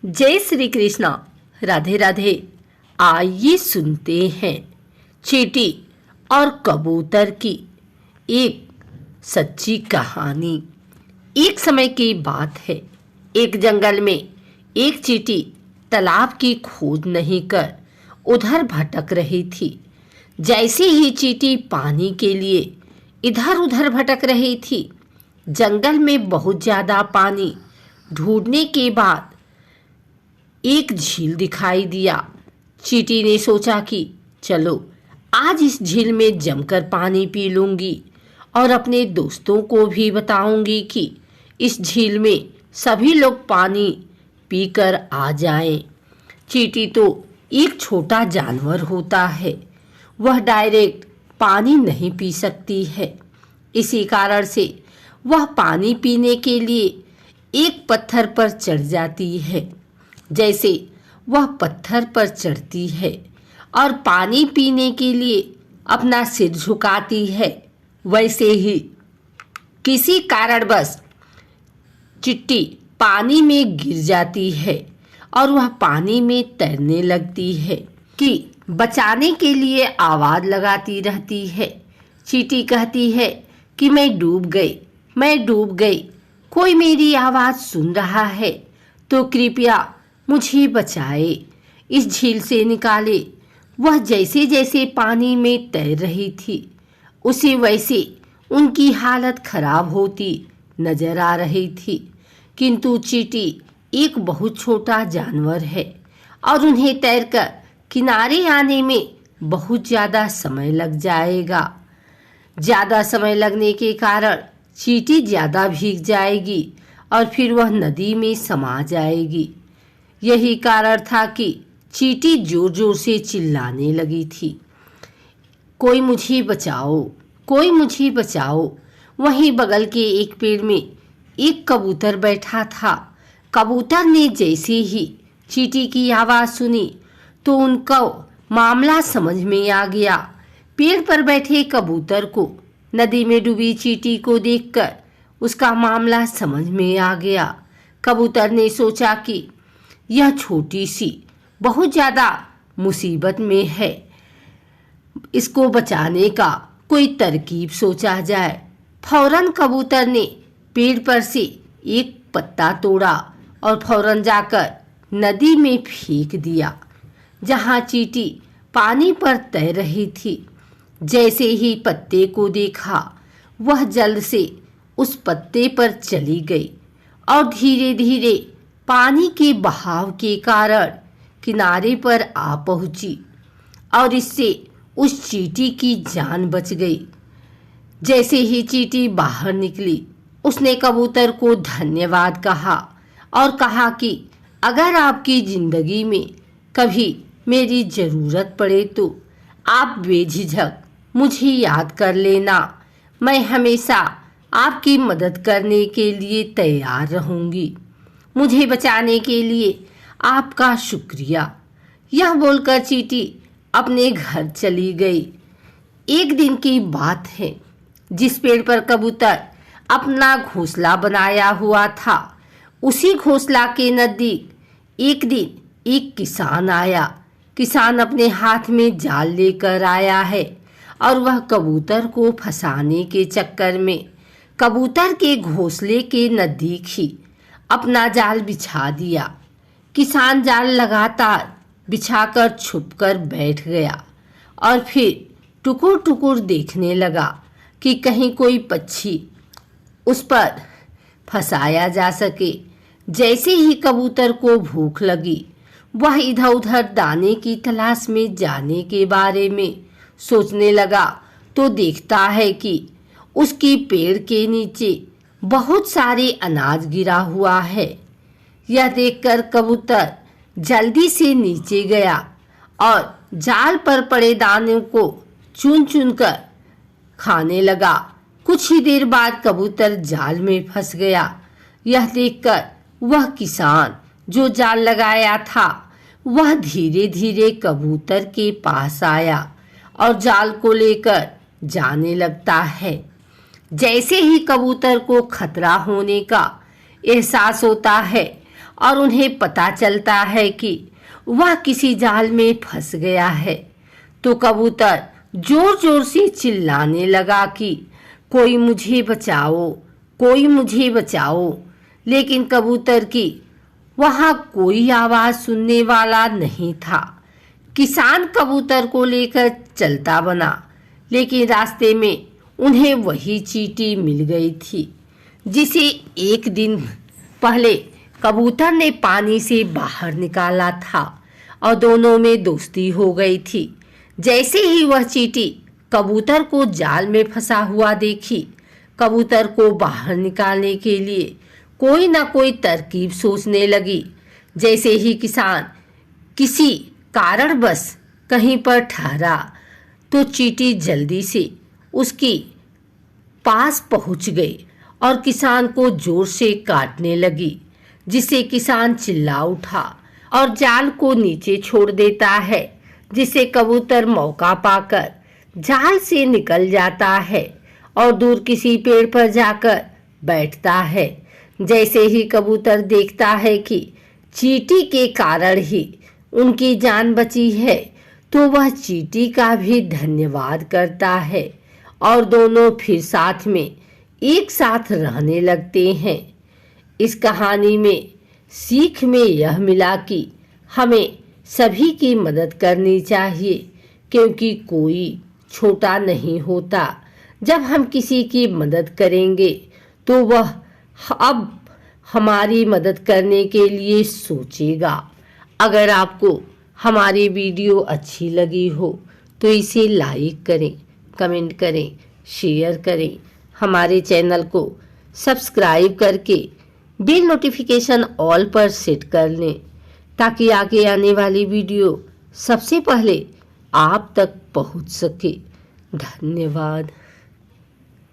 जय श्री कृष्णा। राधे राधे। आइए सुनते हैं चींटी और कबूतर की एक सच्ची कहानी। एक समय की बात है, एक जंगल में एक चींटी तालाब की खोज नहीं कर उधर भटक रही थी। जैसे ही चींटी पानी के लिए इधर उधर भटक रही थी, जंगल में बहुत ज़्यादा पानी ढूंढने के बाद एक झील दिखाई दिया। चींटी ने सोचा कि चलो आज इस झील में जमकर पानी पी लूंगी और अपने दोस्तों को भी बताऊंगी कि इस झील में सभी लोग पानी पीकर आ जाएं। चींटी तो एक छोटा जानवर होता है, वह डायरेक्ट पानी नहीं पी सकती है। इसी कारण से वह पानी पीने के लिए एक पत्थर पर चढ़ जाती है। जैसे वह पत्थर पर चढ़ती है और पानी पीने के लिए अपना सिर झुकाती है, वैसे ही किसी कारणवश चींटी पानी में गिर जाती है और वह पानी में तैरने लगती है कि बचाने के लिए आवाज़ लगाती रहती है। चींटी कहती है कि मैं डूब गई, मैं डूब गई, कोई मेरी आवाज़ सुन रहा है तो कृपया मुझे बचाए, इस झील से निकाले। वह जैसे जैसे पानी में तैर रही थी, उसी वैसे उनकी हालत खराब होती नजर आ रही थी। किंतु चींटी एक बहुत छोटा जानवर है और उन्हें तैरकर किनारे आने में बहुत ज़्यादा समय लग जाएगा। ज़्यादा समय लगने के कारण चींटी ज़्यादा भीग जाएगी और फिर वह नदी में समा जाएगी। यही कारण था कि चींटी जोर जोर से चिल्लाने लगी थी, कोई मुझे बचाओ, कोई मुझे बचाओ। वहीं बगल के एक पेड़ में एक कबूतर बैठा था। कबूतर ने जैसे ही चींटी की आवाज़ सुनी तो उनका मामला समझ में आ गया। पेड़ पर बैठे कबूतर को नदी में डूबी चींटी को देखकर उसका मामला समझ में आ गया। कबूतर ने सोचा कि यह छोटी सी बहुत ज़्यादा मुसीबत में है, इसको बचाने का कोई तरकीब सोचा जाए। फौरन कबूतर ने पेड़ पर से एक पत्ता तोड़ा और फौरन जाकर नदी में फेंक दिया, जहाँ चींटी पानी पर तैर रही थी। जैसे ही पत्ते को देखा, वह जल्द से उस पत्ते पर चली गई और धीरे धीरे पानी के बहाव के कारण किनारे पर आ पहुंची और इससे उस चींटी की जान बच गई। जैसे ही चींटी बाहर निकली, उसने कबूतर को धन्यवाद कहा और कहा कि अगर आपकी ज़िंदगी में कभी मेरी ज़रूरत पड़े तो आप बेझिझक मुझे याद कर लेना, मैं हमेशा आपकी मदद करने के लिए तैयार रहूँगी। मुझे बचाने के लिए आपका शुक्रिया। यह बोलकर चींटी अपने घर चली गई। एक दिन की बात है, जिस पेड़ पर कबूतर अपना घोंसला बनाया हुआ था, उसी घोंसला के नज़दीक एक दिन एक किसान आया। किसान अपने हाथ में जाल लेकर आया है और वह कबूतर को फंसाने के चक्कर में कबूतर के घोंसले के नज़दीक ही अपना जाल बिछा दिया। किसान जाल लगातार बिछाकर छुपकर बैठ गया और फिर टुकुर टुकुर देखने लगा कि कहीं कोई पक्षी उस पर फंसाया जा सके। जैसे ही कबूतर को भूख लगी, वह इधर उधर दाने की तलाश में जाने के बारे में सोचने लगा तो देखता है कि उसकी पेड़ के नीचे बहुत सारे अनाज गिरा हुआ है। यह देखकर कबूतर जल्दी से नीचे गया और जाल पर पड़े दानों को चुन चुन कर खाने लगा। कुछ ही देर बाद कबूतर जाल में फंस गया। यह देखकर वह किसान जो जाल लगाया था, वह धीरे धीरे कबूतर के पास आया और जाल को लेकर जाने लगता है। जैसे ही कबूतर को खतरा होने का एहसास होता है और उन्हें पता चलता है कि वह किसी जाल में फंस गया है, तो कबूतर जोर जोर से चिल्लाने लगा कि कोई मुझे बचाओ, कोई मुझे बचाओ। लेकिन कबूतर की वहां कोई आवाज सुनने वाला नहीं था। किसान कबूतर को लेकर चलता बना, लेकिन रास्ते में उन्हें वही चींटी मिल गई थी जिसे एक दिन पहले कबूतर ने पानी से बाहर निकाला था और दोनों में दोस्ती हो गई थी। जैसे ही वह चींटी कबूतर को जाल में फंसा हुआ देखी, कबूतर को बाहर निकालने के लिए कोई ना कोई तरकीब सोचने लगी। जैसे ही किसान किसी कारणवश कहीं पर ठहरा, तो चींटी जल्दी से उसकी पास पहुंच गई और किसान को जोर से काटने लगी, जिससे किसान चिल्ला उठा और जाल को नीचे छोड़ देता है, जिससे कबूतर मौका पाकर जाल से निकल जाता है और दूर किसी पेड़ पर जाकर बैठता है। जैसे ही कबूतर देखता है कि चींटी के कारण ही उनकी जान बची है, तो वह चींटी का भी धन्यवाद करता है और दोनों फिर साथ में एक साथ रहने लगते हैं। इस कहानी में सीख में यह मिला कि हमें सभी की मदद करनी चाहिए, क्योंकि कोई छोटा नहीं होता। जब हम किसी की मदद करेंगे तो वह अब हमारी मदद करने के लिए सोचेगा। अगर आपको हमारी वीडियो अच्छी लगी हो तो इसे लाइक करें, कमेंट करें, शेयर करें। हमारे चैनल को सब्सक्राइब करके बेल नोटिफिकेशन ऑल पर सेट कर लें, ताकि आगे आने वाली वीडियो सबसे पहले आप तक पहुंच सके। धन्यवाद।